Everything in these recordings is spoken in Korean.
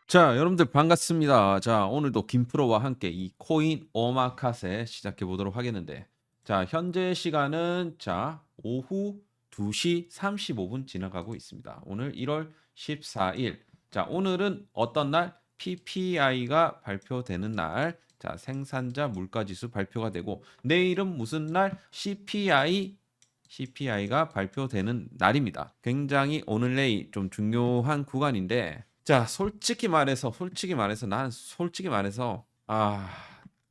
자, 여러분들 반갑습니다. 자, 오늘도 김프로와 함께 이 코인 오마카세 시작해 보도록 하겠는데, 자, 현재 시간은 오후 2시 35분 지나가고 있습니다. 오늘 1월 14일. 자, 오늘은 어떤 날? PPI가 발표되는 날. 자, 생산자 물가지수 발표가 되고, 내일은 무슨 날? CPI가 발표되는 날입니다. 굉장히 오늘 내일 좀 중요한 구간인데, 자, 솔직히 말해서 난 솔직히 말해서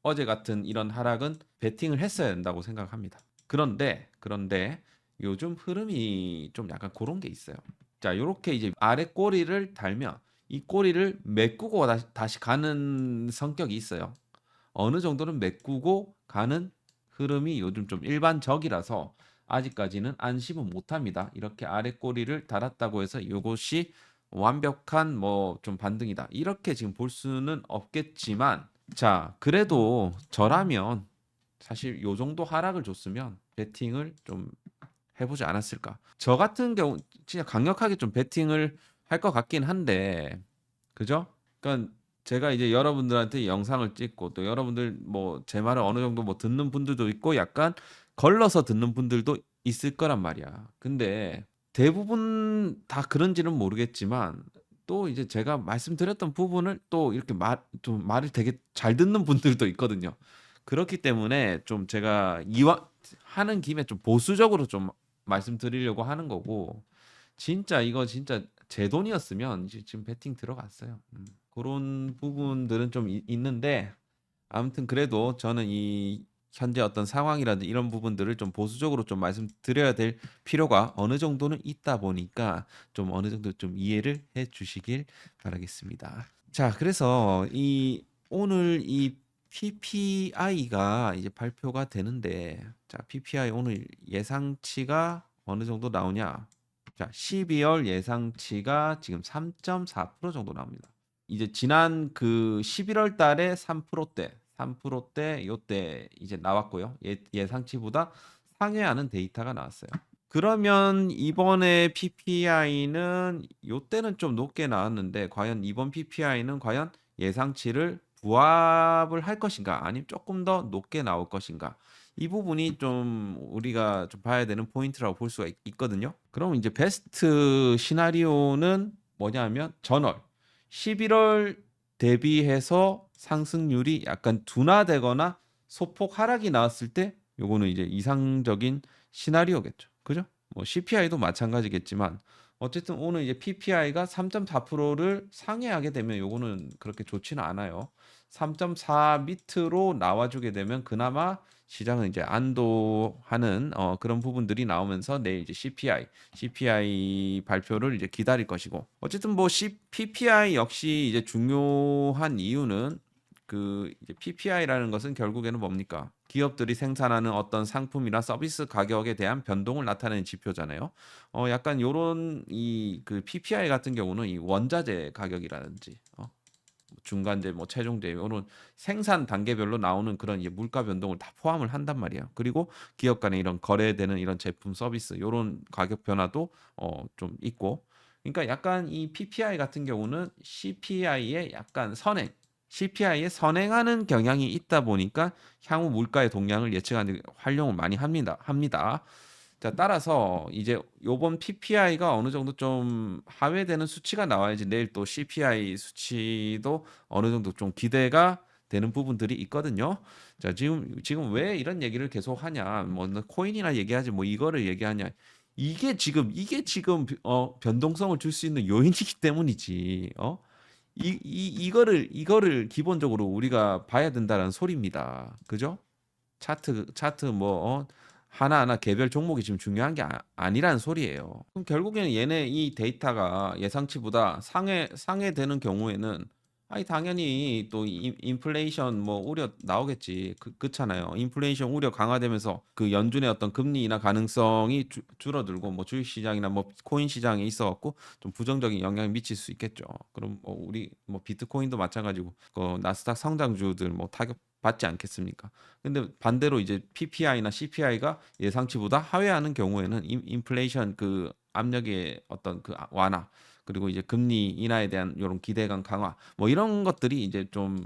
어제 같은 이런 하락은 베팅을 했어야 된다고 생각합니다. 그런데 요즘 흐름이 좀 약간 그런 게 있어요. 자, 요렇게 이제 아래 꼬리를 달면 이 꼬리를 메꾸고 다시 가는 성격이 있어요. 어느 정도는 메꾸고 가는 흐름이 요즘 좀 일반적이라서 아직까지는 안심은 못합니다. 이렇게 아래 꼬리를 달았다고 해서 이것이 완벽한 뭐 좀 반등이다, 이렇게 지금 볼 수는 없겠지만, 자, 그래도 저라면 사실 요 정도 하락을 줬으면 베팅을 좀 해보지 않았을까. 저 같은 경우 진짜 강력하게 좀 베팅을 할 것 같긴 한데, 그죠? 그러니까 제가 이제 여러분들한테 영상을 찍고 또 여러분들 뭐 제 말을 어느 정도 뭐 듣는 분들도 있고 약간 걸러서 듣는 분들도 있을 거란 말이야. 근데 대부분 다 그런지는 모르겠지만, 또 이제 제가 말씀드렸던 부분을 또 이렇게 좀 말을 되게 잘 듣는 분들도 있거든요. 그렇기 때문에 좀 제가 이왕 하는 김에 좀 보수적으로 좀 말씀드리려고 하는 거고, 진짜 이거 진짜 제 돈이었으면 이제 지금 베팅 들어갔어요. 그런 부분들은 좀 있는데, 아무튼 그래도 저는 이 현재 어떤 상황이라든지 이런 부분들을 좀 보수적으로 좀 말씀드려야 될 필요가 어느 정도는 있다 보니까 좀 어느 정도 좀 이해를 해 주시길 바라겠습니다. 자, 그래서 이 오늘 이 PPI가 이제 발표가 되는데, 자, PPI 오늘 예상치가 어느 정도 나오냐? 자, 12월 예상치가 지금 3.4% 정도 나옵니다. 이제 지난 그 11월 달에 3%대, 3%대 요때 이제 나왔고요. 예상치보다 상회하는 데이터가 나왔어요. 그러면 이번에 PPI는 요때는 좀 높게 나왔는데, 과연 이번 PPI는 과연 예상치를 부합을 할 것인가, 아니면 조금 더 높게 나올 것인가? 이 부분이 좀 우리가 좀 봐야 되는 포인트라고 볼 수가 있거든요. 그럼 이제 베스트 시나리오는 뭐냐면, 전월 11월 대비해서 상승률이 약간 둔화되거나 소폭 하락이 나왔을 때, 요거는 이제 이상적인 시나리오겠죠. 그죠? 뭐 CPI도 마찬가지겠지만, 어쨌든 오늘 이제 PPI가 3.4%를 상회하게 되면 요거는 그렇게 좋지는 않아요. 3.4 밑으로 나와주게 되면 그나마 시장은 이제 안도하는 그런 부분들이 나오면서 내일 이제 CPI 발표를 이제 기다릴 것이고, 어쨌든 뭐 PPI 역시 이제 중요한 이유는, 그 이제 PPI라는 것은 결국에는 뭡니까? 기업들이 생산하는 어떤 상품이나 서비스 가격에 대한 변동을 나타내는 지표잖아요. 약간 요런 이 그 PPI 같은 경우는 이 원자재 가격이라든지 중간재, 뭐 최종재, 이런 생산 단계별로 나오는 그런 이제 물가 변동을 다 포함을 한단 말이에요. 그리고 기업 간에 이런 거래되는 이런 제품 서비스 요런 가격 변화도 좀 있고. 그러니까 약간 이 PPI 같은 경우는 CPI의 약간 선행, CPI에 선행하는 경향이 있다 보니까 향후 물가의 동향을 예측하는 데 활용을 많이 합니다. 자, 따라서 이제 요번 PPI가 어느 정도 좀 하회되는 수치가 나와야지 내일 또 CPI 수치도 어느 정도 좀 기대가 되는 부분들이 있거든요. 자, 지금 왜 이런 얘기를 계속 하냐? 뭐 코인이나 얘기하지 뭐 이거를 얘기하냐? 이게 지금 변동성을 줄 수 있는 요인이기 때문이지. 이거를 기본적으로 우리가 봐야 된다는 소리입니다. 그죠? 차트 뭐 하나하나 개별 종목이 지금 중요한 게 아니라는 소리예요. 그럼 결국에는 얘네 이 데이터가 예상치보다 상회되는 경우에는, 아니 당연히 또 인플레이션 뭐 우려 나오겠지. 그렇잖아요. 인플레이션 우려 강화되면서 그 연준의 어떤 금리 인하 가능성이 줄어들고, 뭐 주식 시장이나 뭐 코인 시장에 있어 갖고 좀 부정적인 영향을 미칠 수 있겠죠. 그럼 뭐 우리 뭐 비트코인도 마찬가지고 그 나스닥 성장주들 뭐 타격 받지 않겠습니까? 근데 반대로 이제 PPI나 CPI가 예상치보다 하회하는 경우에는 인플레이션 그 압력의 어떤 그 완화, 그리고 이제 금리 인하에 대한 요런 기대감 강화 뭐 이런 것들이 이제 좀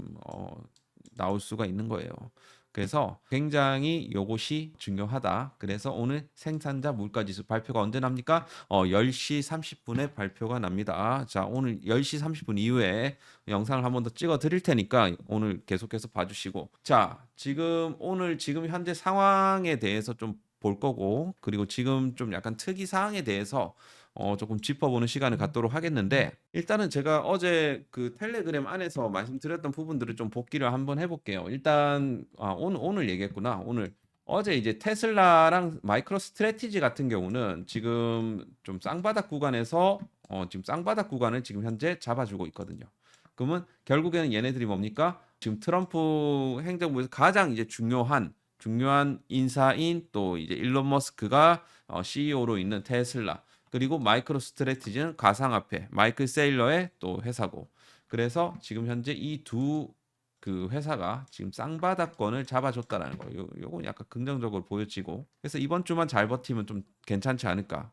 나올 수가 있는 거예요. 그래서 굉장히 요것이 중요하다. 그래서 오늘 생산자 물가지수 발표가 언제 납니까? 10시 30분에 발표가 납니다. 자, 오늘 10시 30분 이후에 영상을 한 번 더 찍어 드릴 테니까 오늘 계속해서 봐주시고. 자, 지금 현재 상황에 대해서 좀 볼 거고, 그리고 지금 좀 약간 특이 사항에 대해서 조금 짚어보는 시간을 갖도록 하겠는데, 일단은 제가 어제 그 텔레그램 안에서 말씀드렸던 부분들을 좀 복기를 한번 해볼게요. 일단 오늘 얘기했구나. 오늘 어제 이제 테슬라랑 마이크로 스트래티지 같은 경우는 지금 좀 쌍바닥 구간에서 지금 쌍바닥 구간을 지금 현재 잡아주고 있거든요. 그러면 결국에는 얘네들이 뭡니까? 지금 트럼프 행정부에서 가장 이제 중요한 인사인 또 이제 일론 머스크가 CEO로 있는 테슬라, 그리고 마이크로 스트래티지는 가상화폐 마이클 세일러의 또 회사고, 그래서 지금 현재 이 두 그 회사가 지금 쌍바닥권을 잡아줬다라는 거예요. 요건 약간 긍정적으로 보여지고, 그래서 이번 주만 잘 버티면 좀 괜찮지 않을까.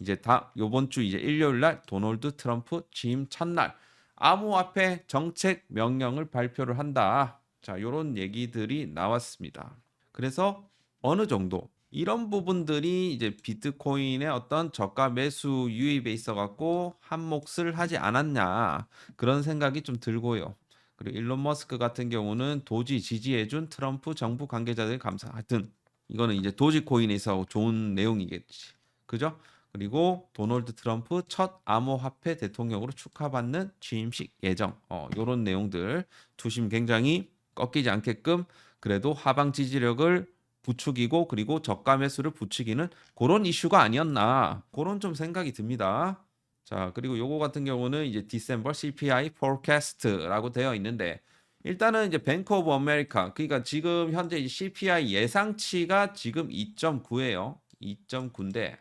이제 요번 주 이제 일요일 날 도널드 트럼프 취임 첫날 암호화폐 정책 명령을 발표를 한다. 자, 요런 얘기들이 나왔습니다. 그래서 어느 정도 이런 부분들이 이제 비트코인의 어떤 저가 매수 유입에 있어 갖고 한 몫을 하지 않았냐, 그런 생각이 좀 들고요. 그리고 일론 머스크 같은 경우는 도지 지지해준 트럼프 정부 관계자들 감사. 하여튼 이거는 이제 도지코인에서 좋은 내용이겠지. 그죠? 그리고 도널드 트럼프 첫 암호화폐 대통령으로 축하받는 취임식 예정. 요런 내용들 투심 굉장히 꺾이지 않게끔 그래도 하방 지지력을 부추기고, 그리고 저가 매수를 부추기는 그런 이슈가 아니었나, 그런 좀 생각이 듭니다. 자, 그리고 요거 같은 경우는 이제 디셈버 CPI forecast라고 되어 있는데, 일단은 이제 뱅크 오브 아메리카, 그러니까 지금 현재 CPI 예상치가 지금 2.9예요. 2.9인데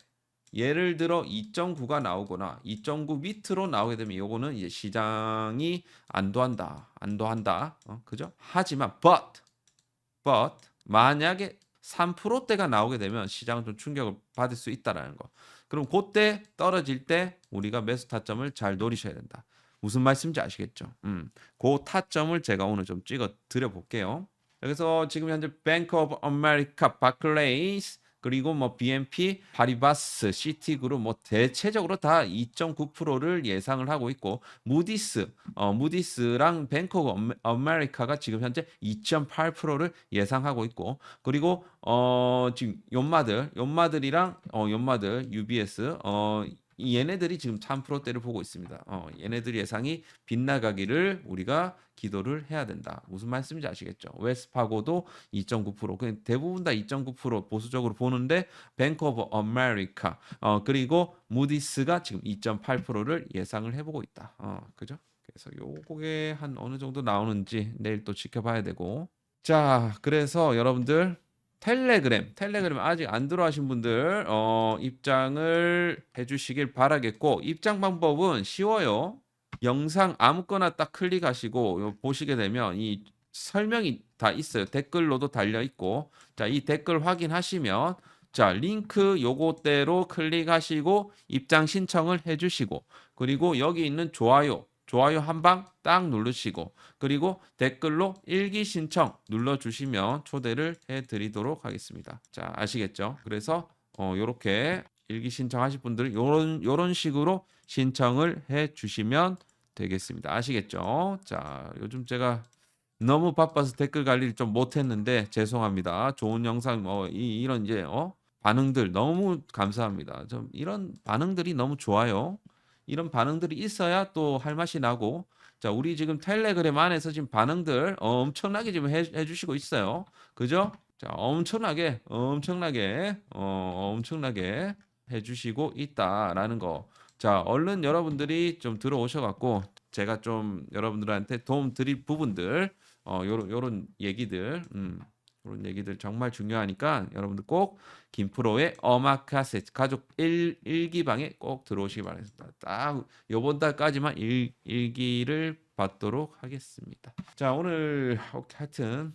예를 들어 2.9가 나오거나 2.9 밑으로 나오게 되면 요거는 이제 시장이 안도한다. 그죠? 하지만 but 만약에 3%대가 나오게 되면 시장은 좀 충격을 받을 수 있다라는 거. 그럼 그때 떨어질 때 우리가 매수 타점을 잘 노리셔야 된다. 무슨 말씀인지 아시겠죠? 그 타점을 제가 오늘 좀 찍어 드려 볼게요. 그래서 지금 현재 Bank of America, Barclays, 그리고 뭐 BNP, 파리바스, 시티그룹 뭐 대체적으로 다 2.9%를 예상을 하고 있고, 무디스랑 뱅크 오브 아메리카가 지금 현재 2.8%를 예상하고 있고, 그리고 지금 연마들이랑 연마들 UBS 얘네들이 지금 3%대를 보고 있습니다. 얘네들 예상이 빗나가기를 우리가 기도를 해야 된다. 무슨 말씀인지 아시겠죠? 웨스파고도 2.9%, 그냥 대부분 다 2.9% 보수적으로 보는데 뱅크 오브 아메리카 그리고 무디스가 지금 2.8%를 예상을 해보고 있다. 그죠? 그래서 요게 한 어느 정도 나오는지 내일 또 지켜봐야 되고. 자, 그래서 여러분들 텔레그램 아직 안 들어하신 분들 입장을 해주시길 바라겠고, 입장 방법은 쉬워요. 영상 아무거나 딱 클릭하시고 보시게 되면 이 설명이 다 있어요. 댓글로도 달려 있고, 자, 이 댓글 확인하시면 자, 링크 요거대로 클릭하시고 입장 신청을 해주시고, 그리고 여기 있는 좋아요 한 방 딱 누르시고, 그리고 댓글로 일기 신청 눌러주시면 초대를 해드리도록 하겠습니다. 자, 아시겠죠? 그래서 요렇게 일기 신청하실 분들은 요런 식으로 신청을 해주시면 되겠습니다. 아시겠죠? 자, 요즘 제가 너무 바빠서 댓글 관리를 좀 못했는데 죄송합니다. 좋은 영상 이런 이제 반응들 너무 감사합니다. 좀 이런 반응들이 너무 좋아요. 이런 반응들이 있어야 또 할 맛이 나고. 자, 우리 지금 텔레그램 안에서 지금 반응들 엄청나게 지금 해주시고 있어요. 그죠? 자, 엄청나게 해주시고 있다라는 거. 자, 얼른 여러분들이 좀 들어오셔갖고 제가 좀 여러분들한테 도움 드릴 부분들, 요런 얘기들, 그런 얘기들 정말 중요하니까 여러분들 꼭 김프로의 어마카세 가족 일기방에 꼭 들어오시기 바랍니다. 딱 요번 달까지만 일기를 받도록 하겠습니다. 자, 오늘 하여튼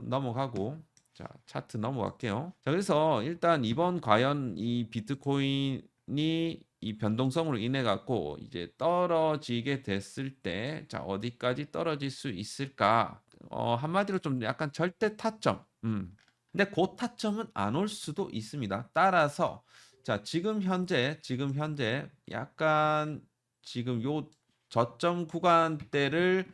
넘어가고, 자, 차트 넘어갈게요. 자, 그래서 일단 이번 과연 이 비트코인이 이 변동성으로 인해 갖고 이제 떨어지게 됐을 때 자 어디까지 떨어질 수 있을까? 한마디로 좀 약간 절대 타점. 근데 고타점은 안 올 수도 있습니다. 따라서 자 지금 현재 약간 지금 요 저점 구간대를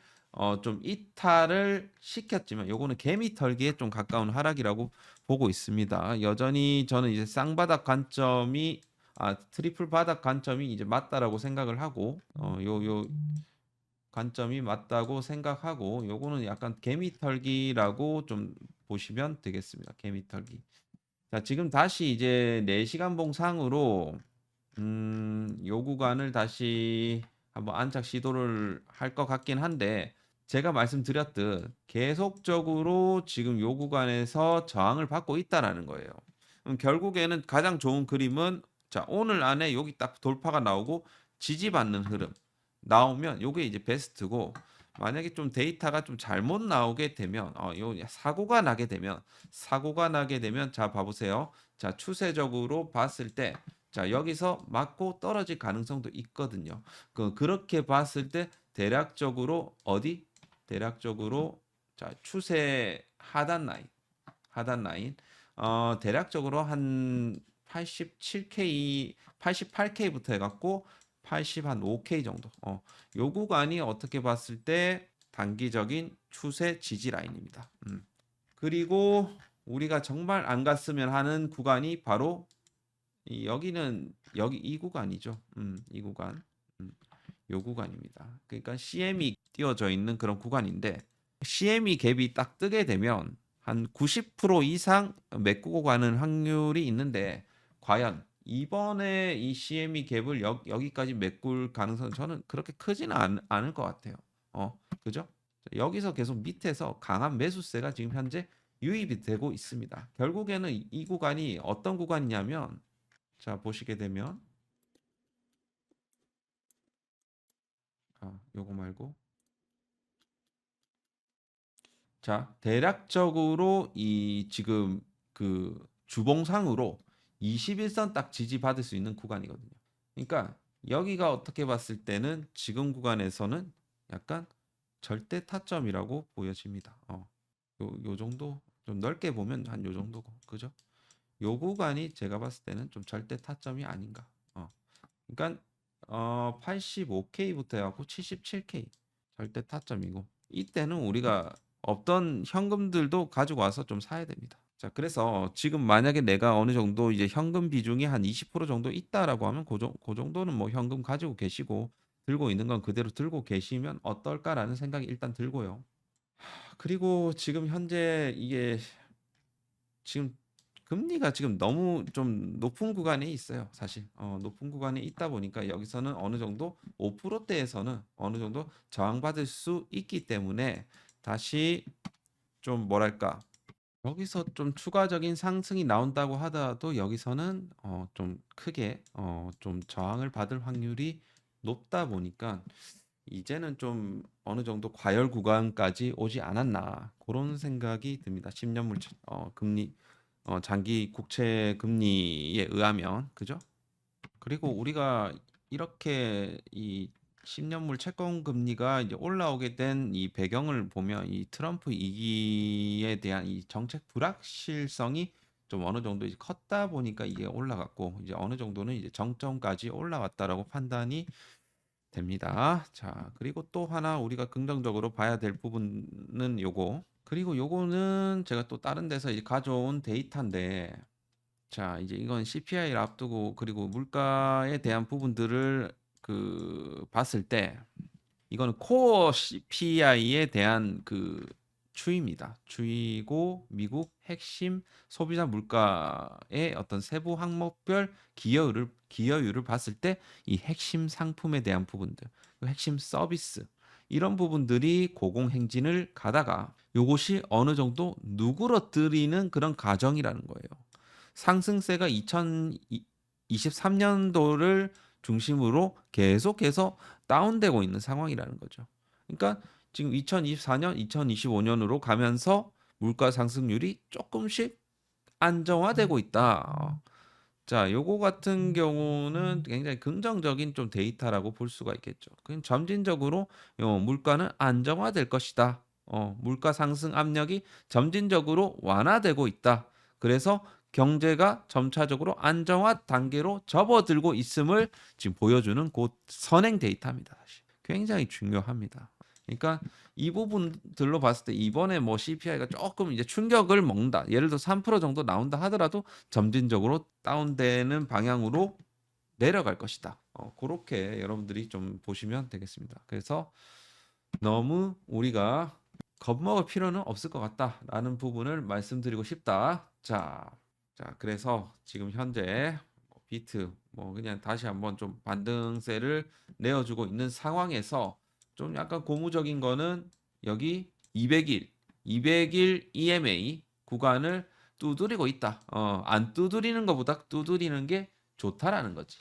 좀 이탈을 시켰지만 요거는 개미 털기에 좀 가까운 하락이라고 보고 있습니다. 여전히 저는 이제 쌍바닥 관점이 트리플 바닥 관점이 이제 맞다라고 생각을 하고 요 관점이 맞다고 생각하고 요거는 약간 개미 털기라고 좀 보시면 되겠습니다. 개미 털기. 자, 지금 다시 이제 4시간 봉상으로 요 구간을 다시 한번 안착 시도를 할 것 같긴 한데 제가 말씀드렸듯 계속적으로 지금 요 구간에서 저항을 받고 있다라는 거예요. 그럼 결국에는 가장 좋은 그림은 자, 오늘 안에 여기 딱 돌파가 나오고 지지받는 흐름 나오면 요게 이제 베스트고 만약에 좀 데이터가 좀 잘못 나오게 되면 요 사고가 나게 되면 자 봐보세요. 자 추세적으로 봤을 때 자 여기서 맞고 떨어질 가능성도 있거든요. 그렇게 봤을 때 대략적으로 자 추세 하단 라인 대략적으로 한 87K 88K부터 해갖고 85K 정도 요 구간이 어떻게 봤을 때 단기적인 추세 지지 라인입니다. 그리고 우리가 정말 안 갔으면 하는 구간이 바로 여기는 여기 이 구간이죠. 이 구간. 요 구간입니다. 그러니까 CM이 띄워져 있는 그런 구간인데 CME 갭이 딱 뜨게 되면 한 90% 이상 메꾸고 가는 확률이 있는데 과연 이번에 이 CME 갭을 여기까지 메꿀 가능성은 저는 그렇게 크지는 않을 것 같아요. 그죠? 여기서 계속 밑에서 강한 매수세가 지금 현재 유입이 되고 있습니다. 결국에는 이 구간이 어떤 구간이냐면 자 보시게 되면 요거 말고 자, 대략적으로 이 지금 그 주봉상으로 21선 딱 지지받을 수 있는 구간이거든요. 그러니까 여기가 어떻게 봤을 때는 지금 구간에서는 약간 절대 타점이라고 보여집니다. 요 정도 좀 넓게 보면 한 요 정도고, 그죠? 요 구간이 제가 봤을 때는 좀 절대 타점이 아닌가. 그러니까 85K부터 해갖고 77K 절대 타점이고 이때는 우리가 없던 현금들도 가지고 와서 좀 사야 됩니다. 자, 그래서 지금 만약에 내가 어느 정도 이제 현금 비중이 한 20% 정도 있다라고 하면 그 정도는 뭐 현금 가지고 계시고 들고 있는 건 그대로 들고 계시면 어떨까라는 생각이 일단 들고요. 그리고 지금 현재 이게 지금 금리가 지금 너무 좀 높은 구간에 있어요. 사실 높은 구간에 있다 보니까 여기서는 어느 정도 5%대에서는 어느 정도 저항받을 수 있기 때문에 다시 좀 뭐랄까 여기서 좀 추가적인 상승이 나온다고 하더라도 여기서는 좀 크게 좀 저항을 받을 확률이 높다 보니까 이제는 좀 어느 정도 과열 구간까지 오지 않았나 그런 생각이 듭니다. 10년물 금리 장기 국채 금리에 의하면 그죠? 그리고 우리가 이렇게 이 10년물 채권 금리가 이제 올라오게 된 이 배경을 보면 이 트럼프 2기에 대한 이 정책 불확실성이 좀 어느 정도 이제 컸다 보니까 이게 올라갔고 이제 어느 정도는 이제 정점까지 올라왔다라고 판단이 됩니다. 자, 그리고 또 하나 우리가 긍정적으로 봐야 될 부분은 요거. 그리고 요거는 제가 또 다른 데서 이제 가져온 데이터인데 자, 이제 이건 CPI를 앞두고 그리고 물가에 대한 부분들을 봤을 때 이거는 코어 CPI에 대한 추이입니다. 추이고 미국 핵심 소비자 물가의 어떤 세부 항목별 기여율을 봤을 때 이 핵심 상품에 대한 부분들, 그 핵심 서비스 이런 부분들이 고공행진을 가다가 요것이 어느 정도 누그러뜨리는 그런 과정이라는 거예요. 상승세가 2023년도를 중심으로 계속해서 다운되고 있는 상황이라는 거죠. 그러니까 지금 2024년, 2025년으로 가면서 물가 상승률이 조금씩 안정화되고 있다. 자, 요거 같은 경우는 굉장히 긍정적인 좀 데이터라고 볼 수가 있겠죠. 그냥 점진적으로 물가는 안정화될 것이다. 물가 상승 압력이 점진적으로 완화되고 있다. 그래서 경제가 점차적으로 안정화 단계로 접어들고 있음을 지금 보여주는 곧 선행 데이터입니다. 사실. 굉장히 중요합니다. 그러니까 이 부분들로 봤을 때 이번에 뭐 CPI가 조금 이제 충격을 먹는다. 예를 들어 3% 정도 나온다 하더라도 점진적으로 다운되는 방향으로 내려갈 것이다. 그렇게 여러분들이 좀 보시면 되겠습니다. 그래서 너무 우리가 겁먹을 필요는 없을 것 같다라는 부분을 말씀드리고 싶다. 자, 그래서 지금 현재 비트 뭐 그냥 다시 한번 좀 반등세를 내어주고 있는 상황에서 좀 약간 고무적인 거는 여기 200일 EMA 구간을 두드리고 있다. 안 두드리는 것보다 두드리는 게 좋다라는 거지.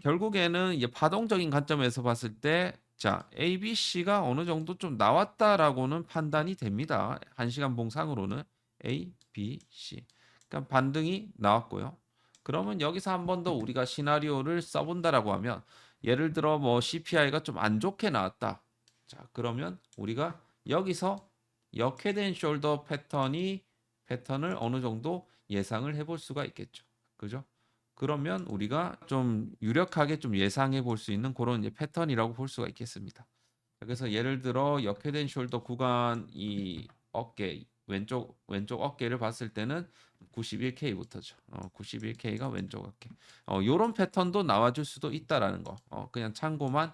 결국에는 이제 파동적인 관점에서 봤을 때, 자, ABC가 어느 정도 좀 나왔다라고는 판단이 됩니다. 1시간 봉상으로는 A, B, C. 그러니까 반등이 나왔고요. 그러면 여기서 한 번 더 우리가 시나리오를 써본다라고 하면, 예를 들어 뭐 CPI가 좀 안 좋게 나왔다. 자, 그러면 우리가 여기서 역헤드 앤 숄더 패턴을 어느 정도 예상을 해볼 수가 있겠죠. 그죠? 그러면 우리가 좀 유력하게 좀 예상해 볼 수 있는 그런 이제 패턴이라고 볼 수가 있겠습니다. 그래서 예를 들어 역회된 숄더 구간 이 어깨 왼쪽 어깨를 봤을 때는 91K부터죠. 91K가 왼쪽 어깨. 요런 패턴도 나와줄 수도 있다라는 거. 그냥 참고만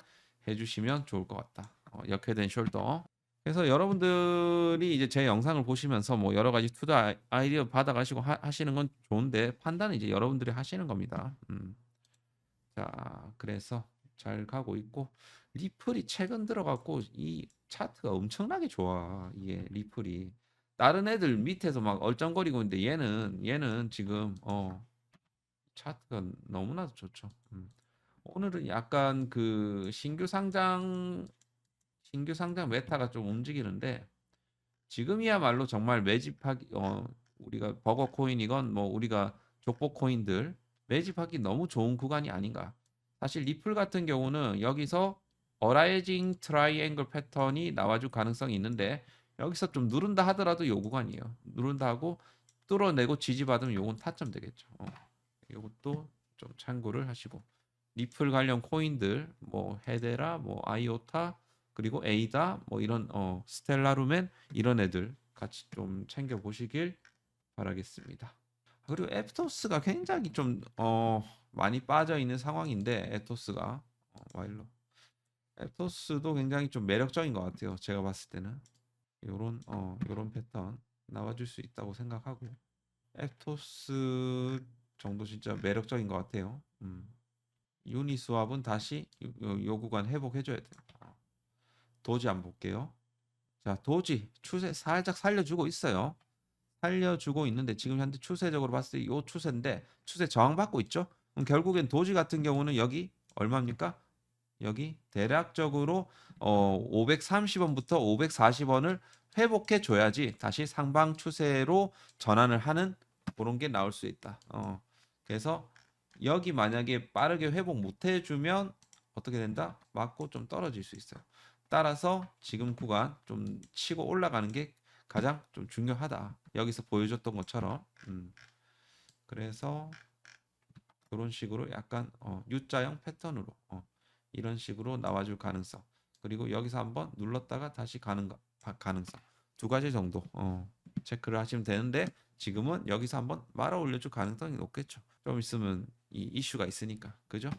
해주시면 좋을 것 같다. 역회된 숄더. 그래서 여러분들이 이제 제 영상을 보시면서 뭐 여러 가지 투자 아이디어 받아가시고 하시는 건 좋은데 판단은 이제 여러분들이 하시는 겁니다. 자, 그래서 잘 가고 있고 리플이 최근 들어갔고 이 차트가 엄청나게 좋아. 이게 리플이 다른 애들 밑에서 막 얼쩡거리고 있는데 얘는 지금 차트가 너무나도 좋죠. 오늘은 약간 그 신규 상장 메타가 좀 움직이는데 지금이야말로 정말 매집하기 우리가 버거 코인이건 뭐 우리가 족보 코인들 매집하기 너무 좋은 구간이 아닌가. 사실 리플 같은 경우는 여기서 어라이징 트라이앵글 패턴이 나와줄 가능성이 있는데 여기서 좀 누른다 하더라도 요 구간이에요. 누른다 하고 뚫어내고 지지받으면 요건 타점 되겠죠. 요것도 좀 참고를 하시고 리플 관련 코인들 뭐 헤데라 뭐 아이오타 그리고 에이다 뭐 이런 스텔라루멘 이런 애들 같이 좀 챙겨 보시길 바라겠습니다. 그리고 에토스가 굉장히 좀 많이 빠져 있는 상황인데 에토스가 와일로 에토스도 굉장히 좀 매력적인 것 같아요. 제가 봤을 때는 요런 패턴 나와줄 수 있다고 생각하고 에토스 정도 진짜 매력적인 것 같아요. 유니스왑은 다시 요 구간 회복해줘야 돼요. 도지 한번 볼게요. 자, 도지 추세 살짝 살려주고 있어요. 살려주고 있는데 지금 현재 추세적으로 봤을 때 이 추세인데 추세 저항받고 있죠. 그럼 결국엔 도지 같은 경우는 여기 얼마입니까? 여기 대략적으로 530원부터 540원을 회복해 줘야지 다시 상방 추세로 전환을 하는 그런 게 나올 수 있다. 그래서 여기 만약에 빠르게 회복 못 해주면 어떻게 된다? 맞고 좀 떨어질 수 있어요. 따라서 지금 구간 좀 치고 올라가는 게 가장 좀 중요하다. 여기서 보여줬던 것처럼. 그래서 그런 식으로 약간 U자형 패턴으로 이런 식으로 나와줄 가능성. 그리고 여기서 한번 눌렀다가 다시 가는 가능성. 두 가지 정도 체크를 하시면 되는데 지금은 여기서 한번 말아 올려줄 가능성이 높겠죠. 좀 있으면 이 이슈가 있으니까. 그죠?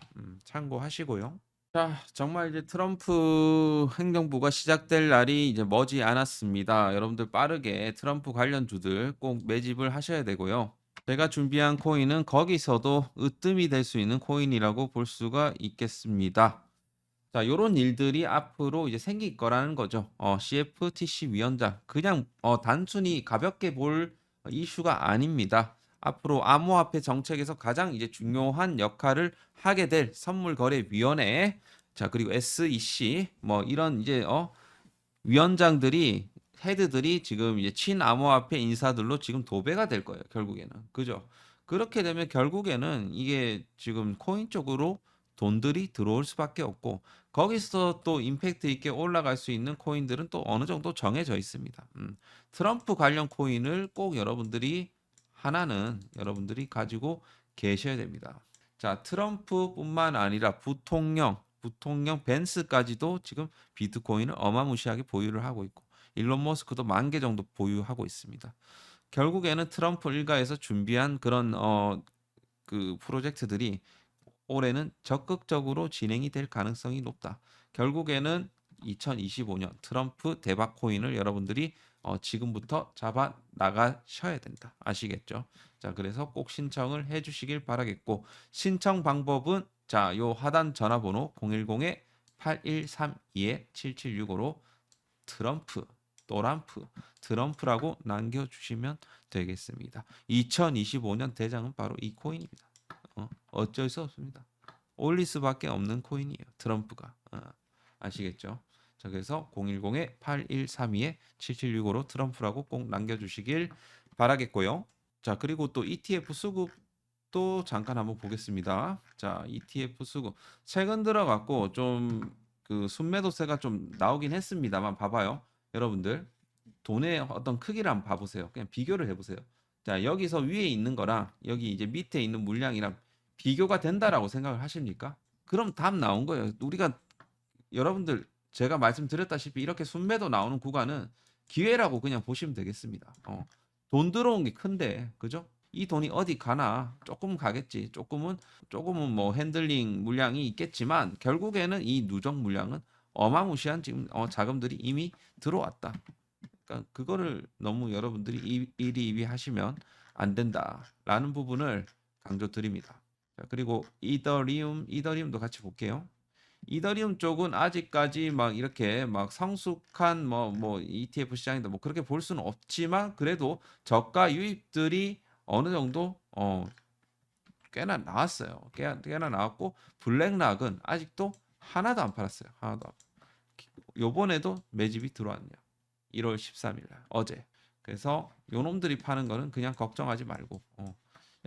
참고하시고요. 자, 정말 이제 트럼프 행정부가 시작될 날이 이제 머지 않았습니다. 여러분들 빠르게 트럼프 관련주들 꼭 매집을 하셔야 되고요. 제가 준비한 코인은 거기서도 으뜸이 될 수 있는 코인이라고 볼 수가 있겠습니다. 자, 요런 일들이 앞으로 이제 생길 거라는 거죠. CFTC 위원장 그냥 단순히 가볍게 볼 이슈가 아닙니다. 앞으로 암호화폐 정책에서 가장 이제 중요한 역할을 하게 될 선물거래위원회, 자 그리고 SEC 뭐 이런 이제 위원장들이 헤드들이 지금 이제 친암호화폐 인사들로 지금 도배가 될 거예요. 결국에는 그죠? 그렇게 되면 결국에는 이게 지금 코인 쪽으로 돈들이 들어올 수밖에 없고 거기서 또 임팩트 있게 올라갈 수 있는 코인들은 또 어느 정도 정해져 있습니다. 트럼프 관련 코인을 꼭 여러분들이 하나는 여러분들이 가지고 계셔야 됩니다. 자, 트럼프뿐만 아니라 부통령 벤스까지도 지금 비트코인을 어마무시하게 보유를 하고 있고 일론 머스크도 10,000개 정도 보유하고 있습니다. 결국에는 트럼프 일가에서 준비한 그런 그 프로젝트들이 올해는 적극적으로 진행이 될 가능성이 높다. 결국에는 2025년 트럼프 대박 코인을 여러분들이 지금부터 잡아 나가셔야 된다. 아시겠죠? 자, 그래서 꼭 신청을 해 주시길 바라겠고 신청 방법은 자, 요 하단 전화번호 010-8132-7765로 트럼프 또람프 트럼프라고 남겨주시면 되겠습니다. 2025년 대장은 바로 이 코인입니다. 어쩔 수 없습니다. 올릴 수밖에 없는 코인이에요. 트럼프가. 아시겠죠? 자, 그래서 010-8132-7765로 트럼프라고 꼭 남겨주시길 바라겠고요. 자, 그리고 또 ETF 수급도 잠깐 한번 보겠습니다. 자, ETF 수급 최근 들어갔고 좀 그 순매도세가 좀 나오긴 했습니다만 봐봐요. 여러분들 돈의 어떤 크기를 한번 봐보세요. 그냥 비교를 해보세요. 자, 여기서 위에 있는 거랑 여기 이제 밑에 있는 물량이랑 비교가 된다라고 생각을 하십니까? 그럼 답 나온 거예요. 우리가 여러분들 제가 말씀드렸다시피 이렇게 순매도 나오는 구간은 기회라고 그냥 보시면 되겠습니다. 돈 들어온 게 큰데, 그죠? 이 돈이 어디 가나? 조금 가겠지. 조금은 뭐 핸들링 물량이 있겠지만 결국에는 이 누적 물량은 어마무시한 지금 자금들이 이미 들어왔다. 그러니까 그거를 너무 여러분들이 일희일비 하시면 안 된다라는 부분을 강조드립니다. 자, 그리고 이더리움도 같이 볼게요. 이더리움 쪽은 아직까지 막 이렇게 막 성숙한 뭐 ETF 시장인데 뭐 그렇게 볼 수는 없지만 그래도 저가 유입들이 어느 정도 꽤나 나왔어요. 꽤나 나왔고 블랙락은 아직도 하나도 안 팔았어요. 하나도 안. 요번에도 매집이 들어왔네요. 1월 13일 날 어제. 그래서 요놈들이 파는 거는 그냥 걱정하지 말고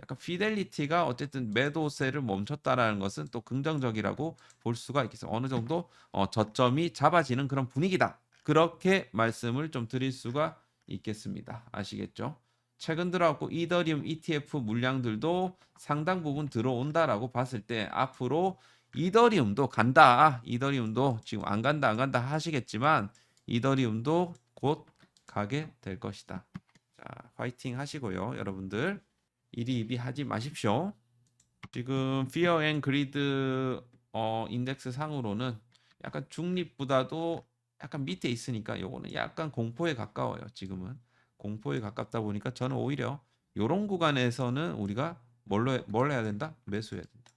약간 피델리티가 어쨌든 매도세를 멈췄다라는 것은 또 긍정적이라고 볼 수가 있겠어요. 어느 정도 저점이 잡아지는 그런 분위기다. 그렇게 말씀을 좀 드릴 수가 있겠습니다. 아시겠죠? 최근 들어갖고 이더리움 ETF 물량들도 상당 부분 들어온다라고 봤을 때 앞으로 이더리움도 간다. 이더리움도 지금 안 간다 하시겠지만 이더리움도 곧 가게 될 것이다. 자, 파이팅 하시고요, 여러분들. 이리이비 하지 마십시오. 지금 Fear and Greed 인덱스 상으로는 약간 중립보다도 약간 밑에 있으니까 요거는 약간 공포에 가까워요. 지금은 공포에 가깝다 보니까 저는 오히려 요런 구간에서는 우리가 뭘 해야 된다? 매수해야 된다.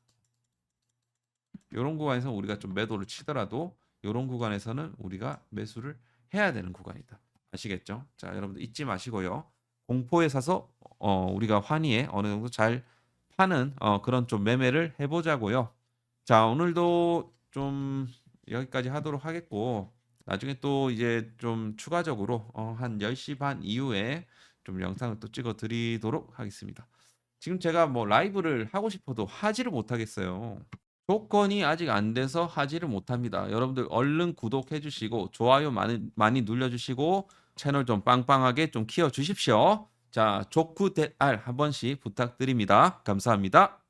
요런 구간에서 우리가 좀 매도를 치더라도 요런 구간에서는 우리가 매수를 해야 되는 구간이다. 아시겠죠? 자, 여러분들 잊지 마시고요. 공포에 사서 우리가 환희에 어느 정도 잘 파는 그런 좀 매매를 해보자고요. 자, 오늘도 좀 여기까지 하도록 하겠고 나중에 또 이제 좀 추가적으로 한 10시 반 이후에 좀 영상을 또 찍어 드리도록 하겠습니다. 지금 제가 뭐 라이브를 하고 싶어도 하지를 못하겠어요. 조건이 아직 안 돼서 하지를 못합니다. 여러분들 얼른 구독해 주시고 좋아요 많이 많이 눌러 주시고 채널 좀 빵빵하게 좀 키워 주십시오. 자, 좋구 댓알 한 번씩 부탁드립니다. 감사합니다.